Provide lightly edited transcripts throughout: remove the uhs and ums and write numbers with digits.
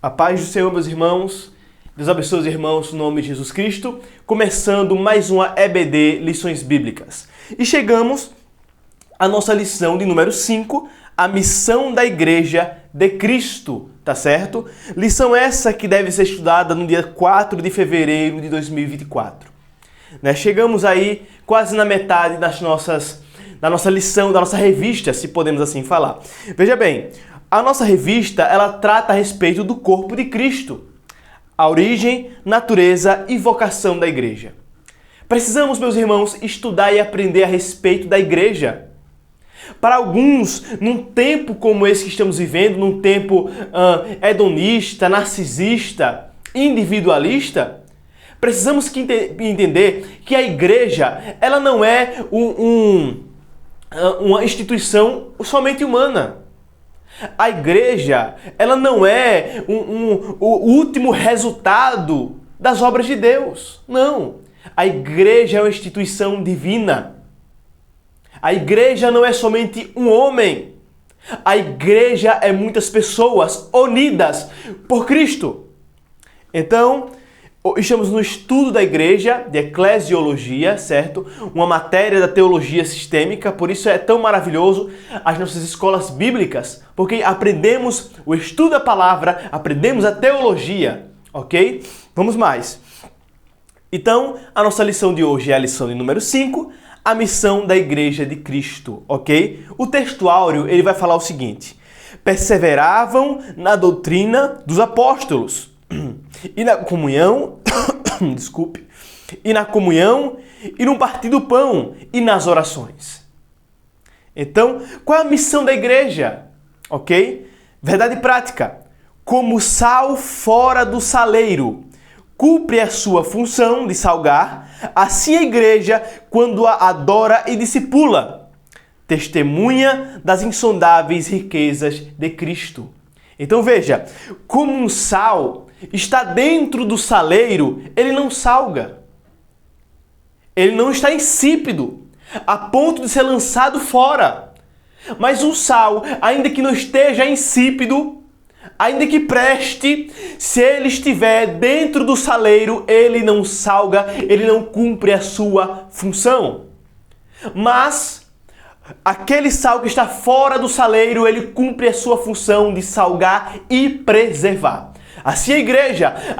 A paz do Senhor, meus irmãos. Deus abençoe os irmãos no nome de Jesus Cristo. Começando mais uma EBD Lições Bíblicas. E chegamos à nossa lição de número 5, a missão da Igreja de Cristo, tá certo? Lição essa que deve ser estudada no dia 4 de fevereiro de 2024. Chegamos aí quase na metade da nossa lição, da nossa revista, se podemos assim falar. Veja bem, a nossa revista, ela trata a respeito do corpo de Cristo, a origem, natureza e vocação da igreja. Precisamos, meus irmãos, estudar e aprender a respeito da igreja. Para alguns, num tempo como esse que estamos vivendo, num tempo hedonista, narcisista, individualista, precisamos entender que a igreja, ela não é uma instituição somente humana. A igreja, ela não é o último resultado das obras de Deus. Não. A igreja é uma instituição divina. A igreja não é somente um homem. A igreja é muitas pessoas unidas por Cristo. Então, estamos no estudo da igreja, de eclesiologia, certo? Uma matéria da teologia sistêmica, por isso é tão maravilhoso as nossas escolas bíblicas, porque aprendemos o estudo da palavra, aprendemos a teologia, ok? Vamos mais. Então, a nossa lição de hoje é a lição de número 5, a missão da Igreja de Cristo, ok? O texto áureo, ele vai falar o seguinte: perseveravam na doutrina dos apóstolos, e na comunhão, e na comunhão, e no partir do pão, e nas orações. Então, qual é a missão da igreja? Ok? Verdade prática. Como sal fora do saleiro, cumpre a sua função de salgar, assim a igreja, quando a adora e discipula, testemunha das insondáveis riquezas de Cristo. Então veja, como um sal está dentro do saleiro, ele não salga. Ele não está insípido, a ponto de ser lançado fora. Mas o sal, ainda que não esteja insípido, ainda que preste, se ele estiver dentro do saleiro, ele não salga, ele não cumpre a sua função. Mas aquele sal que está fora do saleiro, ele cumpre a sua função de salgar e preservar. Assim a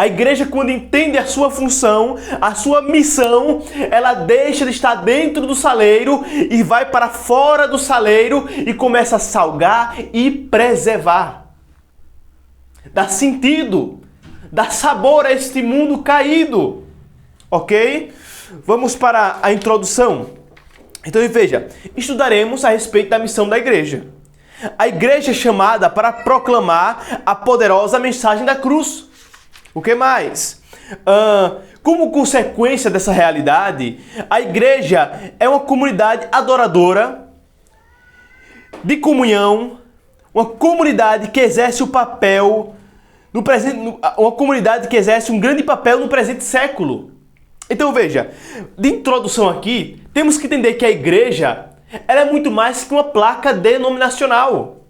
igreja quando entende a sua função, a sua missão, ela deixa de estar dentro do saleiro e vai para fora do saleiro e começa a salgar e preservar. Dá sentido, dá sabor a este mundo caído, ok? Vamos para a introdução. Então veja, estudaremos a respeito da missão da igreja. A igreja é chamada para proclamar a poderosa mensagem da cruz. O que mais? Como consequência dessa realidade, a igreja é uma comunidade adoradora, de comunhão, uma comunidade que exerce o papel no presente, uma comunidade que exerce um grande papel no presente século. Então veja, de introdução aqui, temos que entender que a igreja, ela é muito mais que uma placa denominacional.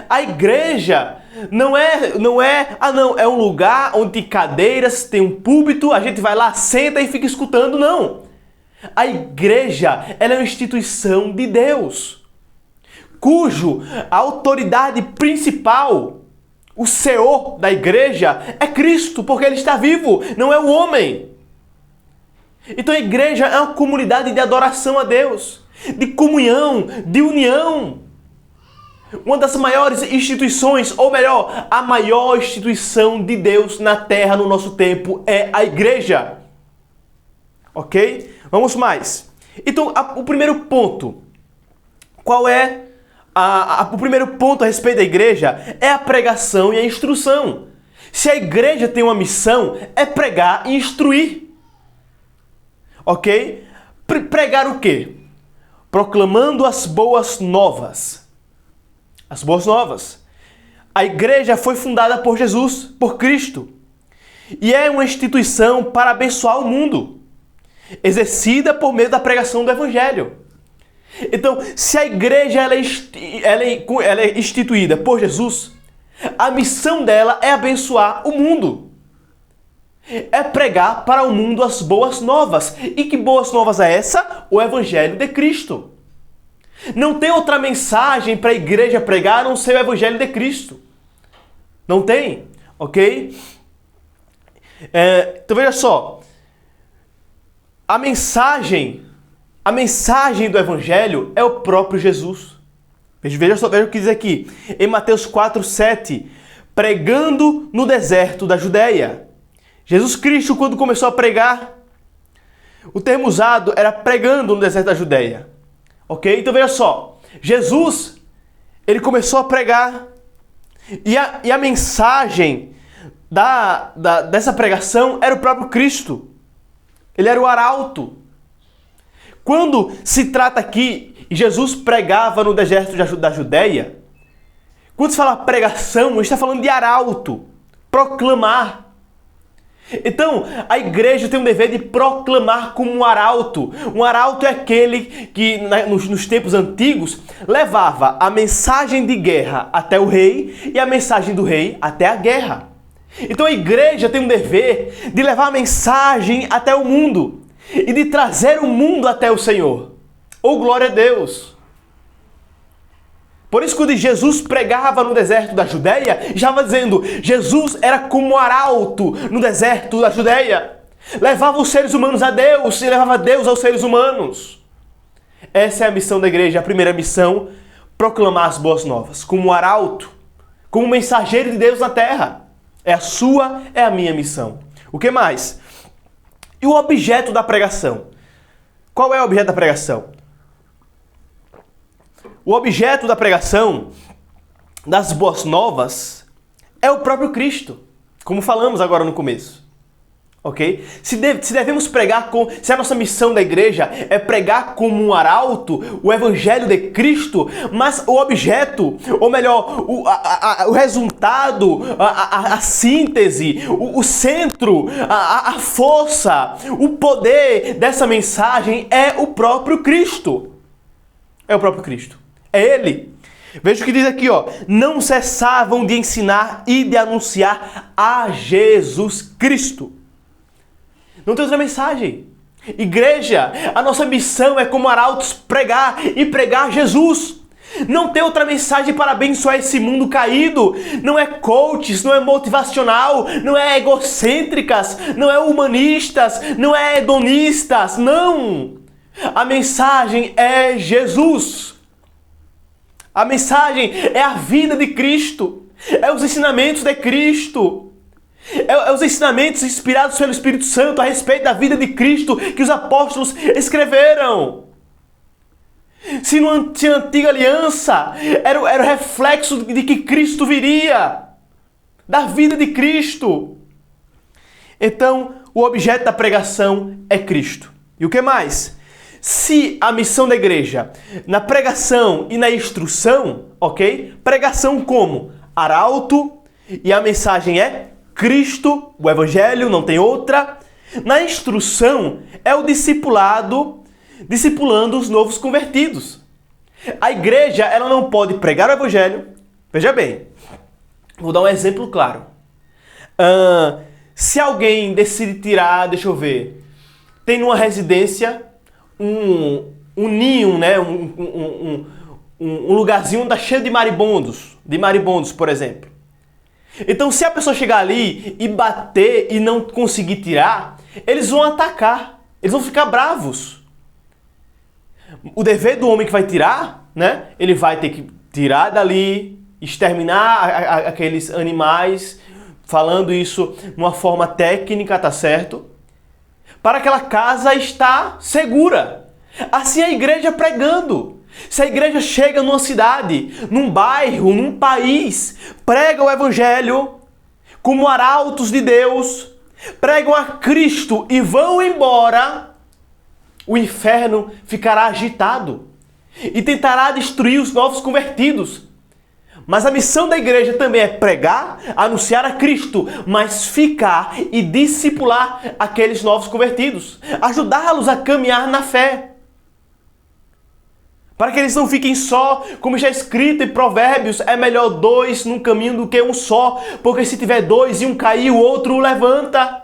A igreja é um lugar onde tem cadeiras, tem um púlpito, a gente vai lá, senta e fica escutando, não. A igreja, ela é uma instituição de Deus, cujo a autoridade principal, o Senhor da igreja, é Cristo, porque ele está vivo, não é o homem. Então a igreja é uma comunidade de adoração a Deus, de comunhão, de união. Uma das maiores instituições, ou melhor, a maior instituição de Deus na terra no nosso tempo é a igreja. Ok? Vamos mais. Então, o primeiro ponto. Qual é o primeiro ponto a respeito da igreja? É a pregação e a instrução. Se a igreja tem uma missão, é pregar e instruir. Ok? Pregar o quê? Proclamando as boas novas. As boas novas. A igreja foi fundada por Jesus, por Cristo. E é uma instituição para abençoar o mundo, exercida por meio da pregação do Evangelho. Então, se a igreja ela é instituída por Jesus, A missão dela é abençoar o mundo. É pregar para o mundo as boas novas. E que boas novas é essa? O Evangelho de Cristo. Não tem outra mensagem para a igreja pregar a não ser o Evangelho de Cristo. Não tem, ok? Então veja só. A mensagem do Evangelho é o próprio Jesus. Veja o que diz aqui. Em Mateus 4:7. Pregando no deserto da Judéia. Jesus Cristo, quando começou a pregar, o termo usado era pregando no deserto da Judéia. Ok? Então veja só. Jesus, ele começou a pregar. E a mensagem dessa pregação era o próprio Cristo. Ele era o arauto. Quando se trata aqui, Jesus pregava no deserto da Judéia, quando se fala pregação, a gente está falando de arauto, proclamar. Então, a igreja tem um dever de proclamar como um arauto. Um arauto é aquele que, nos tempos antigos, levava a mensagem de guerra até o rei e a mensagem do rei até a guerra. Então, a igreja tem um dever de levar a mensagem até o mundo e de trazer o mundo até o Senhor. Oh, glória a Deus! Por isso, quando Jesus pregava no deserto da Judéia, já estava dizendo, Jesus era como um arauto no deserto da Judéia. Levava os seres humanos a Deus e levava Deus aos seres humanos. Essa é a missão da igreja, a primeira missão, proclamar as boas novas, como um arauto, como um mensageiro de Deus na terra. É a sua, é a minha missão. O que mais? E o objeto da pregação? Qual é o objeto da pregação? O objeto da pregação das boas novas é o próprio Cristo, como falamos agora no começo. Ok? Se devemos pregar se a nossa missão da igreja é pregar como um arauto o Evangelho de Cristo, mas o objeto, ou melhor, o resultado, a síntese, o centro, a força, o poder dessa mensagem é o próprio Cristo. É o próprio Cristo. É Ele. Veja o que diz aqui, ó. Não cessavam de ensinar e de anunciar a Jesus Cristo. Não tem outra mensagem. Igreja, a nossa missão é como arautos pregar e pregar Jesus. Não tem outra mensagem para abençoar esse mundo caído. Não é coaches, não é motivacional, não é egocêntricas, não é humanistas, não é hedonistas. Não! A mensagem é Jesus. A mensagem é a vida de Cristo. É os ensinamentos de Cristo. É os ensinamentos inspirados pelo Espírito Santo a respeito da vida de Cristo que os apóstolos escreveram. Se na antiga aliança era o reflexo de que Cristo viria, da vida de Cristo. Então, o objeto da pregação é Cristo. E o que mais? Se a missão da igreja, na pregação e na instrução, ok? Pregação como? Arauto, e a mensagem é Cristo, o Evangelho, não tem outra. Na instrução é o discipulado, discipulando os novos convertidos. A igreja, ela não pode pregar o Evangelho. Veja bem, vou dar um exemplo claro. Se alguém decide tirar, deixa eu ver, tem numa residência um ninho, né? Um lugarzinho onde está cheio de maribondos, por exemplo. Então, se a pessoa chegar ali e bater e não conseguir tirar, eles vão atacar, eles vão ficar bravos. O dever do homem que vai tirar, né? Ele vai ter que tirar dali, exterminar aqueles animais, falando isso de uma forma técnica, tá certo? Para aquela casa estar segura. Assim a igreja pregando. Se a igreja chega numa cidade, num bairro, num país, prega o Evangelho como arautos de Deus, pregam a Cristo e vão embora, o inferno ficará agitado e tentará destruir os novos convertidos. Mas a missão da igreja também é pregar, anunciar a Cristo, mas ficar e discipular aqueles novos convertidos, ajudá-los a caminhar na fé. Para que eles não fiquem só, como está escrito em Provérbios, é melhor dois num caminho do que um só, porque se tiver dois e um cair, o outro o levanta.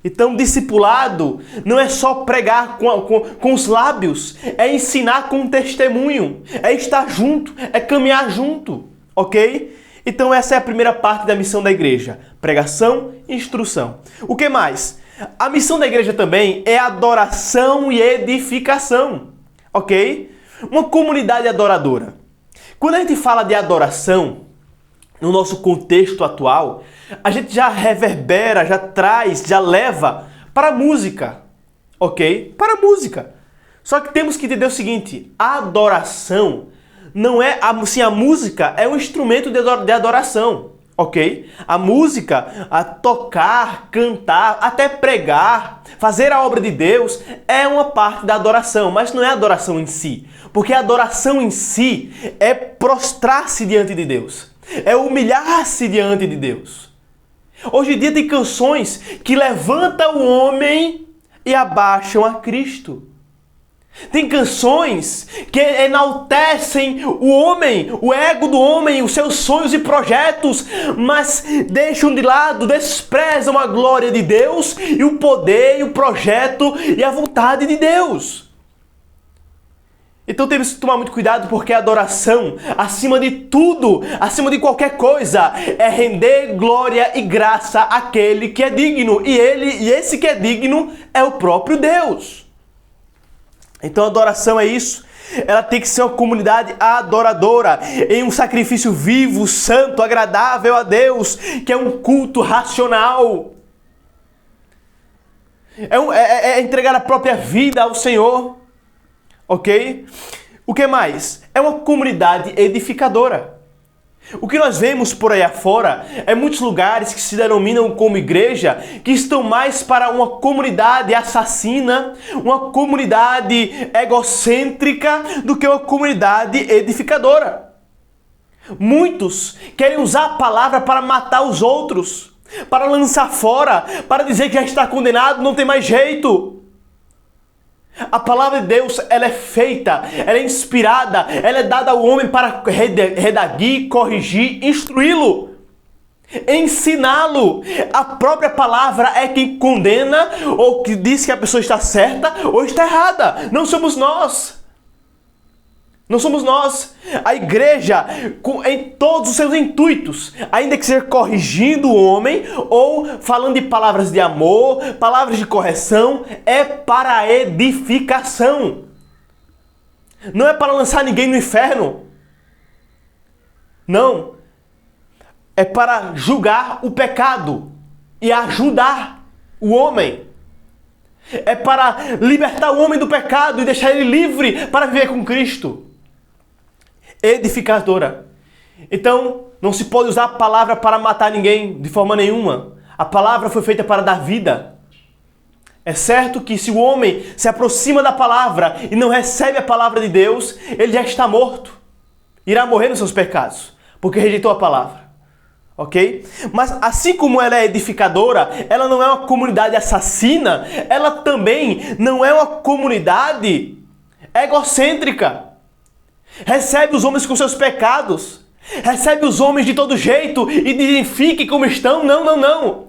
Então, discipulado não é só pregar com os lábios, é ensinar com testemunho, é estar junto, é caminhar junto, ok? Então, essa é a primeira parte da missão da igreja, pregação e instrução. O que mais? A missão da igreja também é adoração e edificação. Ok? Uma comunidade adoradora. Quando a gente fala de adoração, no nosso contexto atual, a gente já reverbera, já traz, já leva para a música. Ok? Para a música. Só que temos que entender o seguinte, a adoração não é... Assim, a música é um instrumento de adoração. Ok? A música, a tocar, cantar, até pregar, fazer a obra de Deus é uma parte da adoração, mas não é a adoração em si. Porque a adoração em si é prostrar-se diante de Deus, é humilhar-se diante de Deus. Hoje em dia tem canções que levantam o homem e abaixam a Cristo. Tem canções que enaltecem o homem, o ego do homem, os seus sonhos e projetos, mas deixam de lado, desprezam a glória de Deus e o poder, e o projeto e a vontade de Deus. Então temos que tomar muito cuidado, porque a adoração, acima de tudo, acima de qualquer coisa, é render glória e graça àquele que é digno. E esse que é digno é o próprio Deus. Então a adoração é isso, ela tem que ser uma comunidade adoradora, em um sacrifício vivo, santo, agradável a Deus, que é um culto racional. É entregar a própria vida ao Senhor, ok? O que mais? É uma comunidade edificadora. O que nós vemos por aí afora é muitos lugares que se denominam como igreja que estão mais para uma comunidade assassina, uma comunidade egocêntrica do que uma comunidade edificadora. Muitos querem usar a palavra para matar os outros, para lançar fora, para dizer que já está condenado, não tem mais jeito. A palavra de Deus, ela é feita, ela é inspirada, ela é dada ao homem para redaguir, corrigir, instruí-lo, ensiná-lo. A própria palavra é quem condena ou que diz que a pessoa está certa ou está errada. Não somos nós. Não somos nós. A igreja, em todos os seus intuitos, ainda que seja corrigindo o homem ou falando de palavras de amor, palavras de correção, é para a edificação. Não é para lançar ninguém no inferno. Não. É para julgar o pecado e ajudar o homem. É para libertar o homem do pecado e deixar ele livre para viver com Cristo. Edificadora. Então, não se pode usar a palavra para matar ninguém de forma nenhuma. A palavra foi feita para dar vida. É certo que se o homem se aproxima da palavra e não recebe a palavra de Deus, ele já está morto. Irá morrer nos seus pecados, porque rejeitou a palavra. Ok? Mas assim como ela é edificadora, ela não é uma comunidade assassina, ela também não é uma comunidade egocêntrica. Recebe os homens com seus pecados. Recebe os homens de todo jeito e dizem, fiquem como estão. Não, não, não.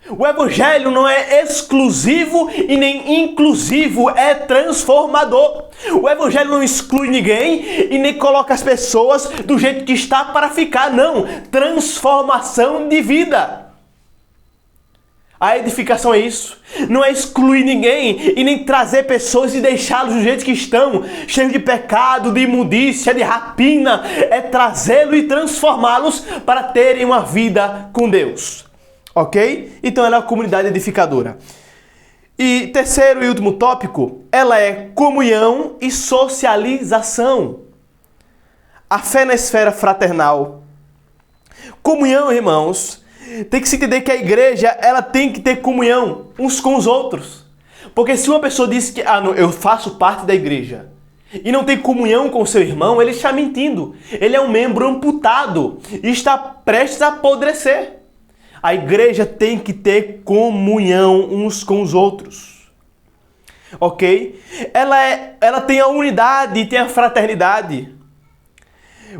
O evangelho não é exclusivo e nem inclusivo, é transformador. O evangelho não exclui ninguém e nem coloca as pessoas do jeito que está para ficar. Não, transformação de vida. A edificação é isso. Não é excluir ninguém e nem trazer pessoas e deixá-los do jeito que estão, cheios de pecado, de imundícia, de rapina. É trazê-los e transformá-los para terem uma vida com Deus. Ok? Então ela é uma comunidade edificadora. E terceiro e último tópico, ela é comunhão e socialização. A fé na esfera fraternal. Comunhão, irmãos, tem que se entender que a igreja, ela tem que ter comunhão uns com os outros. Porque se uma pessoa diz que não, eu faço parte da igreja e não tem comunhão com o seu irmão, ele está mentindo. Ele é um membro amputado e está prestes a apodrecer. A igreja tem que ter comunhão uns com os outros. ok? Ela tem a unidade e tem a fraternidade.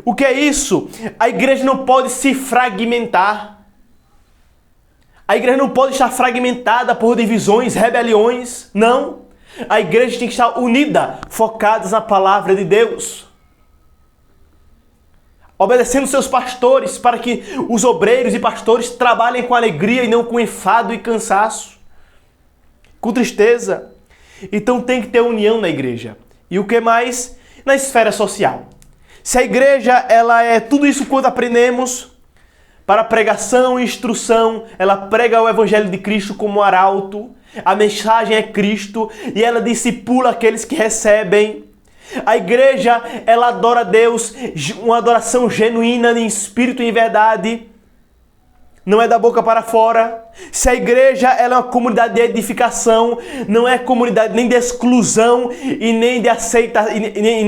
O que é isso? A igreja não pode se fragmentar. A igreja não pode estar fragmentada por divisões, rebeliões. Não. A igreja tem que estar unida, focada na palavra de Deus. Obedecendo seus pastores, para que os obreiros e pastores trabalhem com alegria e não com enfado e cansaço, com tristeza. Então tem que ter união na igreja. E o que mais? Na esfera social. Se a igreja ela é tudo isso quanto aprendemos, para pregação e instrução, ela prega o evangelho de Cristo como arauto, a mensagem é Cristo e ela discipula aqueles que recebem. A igreja, ela adora a Deus, uma adoração genuína em espírito e em verdade, não é da boca para fora. Se a igreja ela é uma comunidade de edificação, não é comunidade nem de exclusão e nem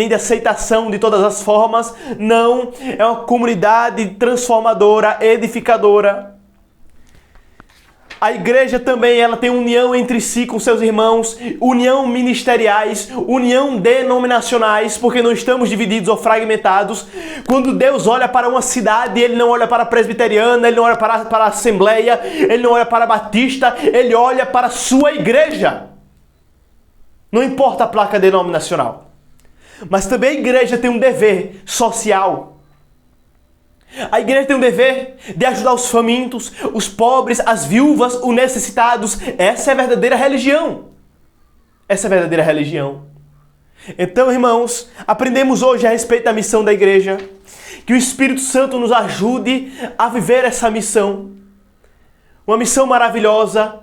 de aceitação de todas as formas, não, é uma comunidade transformadora, edificadora. A igreja também ela tem união entre si com seus irmãos, união ministeriais, união denominacionais, porque não estamos divididos ou fragmentados. Quando Deus olha para uma cidade, Ele não olha para a presbiteriana, Ele não olha para a assembleia, Ele não olha para a batista, Ele olha para a sua igreja. Não importa a placa denominacional. Mas também a igreja tem um dever social. A igreja tem um dever de ajudar os famintos, os pobres, as viúvas, os necessitados. Essa é a verdadeira religião. Essa é a verdadeira religião. Então, irmãos, aprendemos hoje a respeito da missão da igreja. Que o Espírito Santo nos ajude a viver essa missão. Uma missão maravilhosa,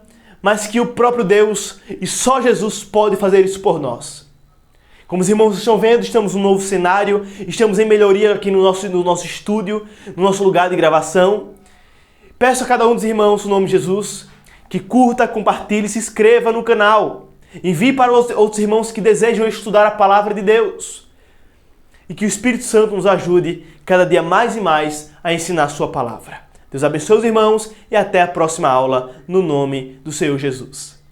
mas que o próprio Deus e só Jesus pode fazer isso por nós. Como os irmãos estão vendo, estamos num novo cenário, estamos em melhoria aqui no nosso estúdio, no nosso lugar de gravação. Peço a cada um dos irmãos, no nome de Jesus, que curta, compartilhe, se inscreva no canal. Envie para outros irmãos que desejam estudar a palavra de Deus. E que o Espírito Santo nos ajude cada dia mais e mais a ensinar a sua palavra. Deus abençoe os irmãos e até a próxima aula, no nome do Senhor Jesus.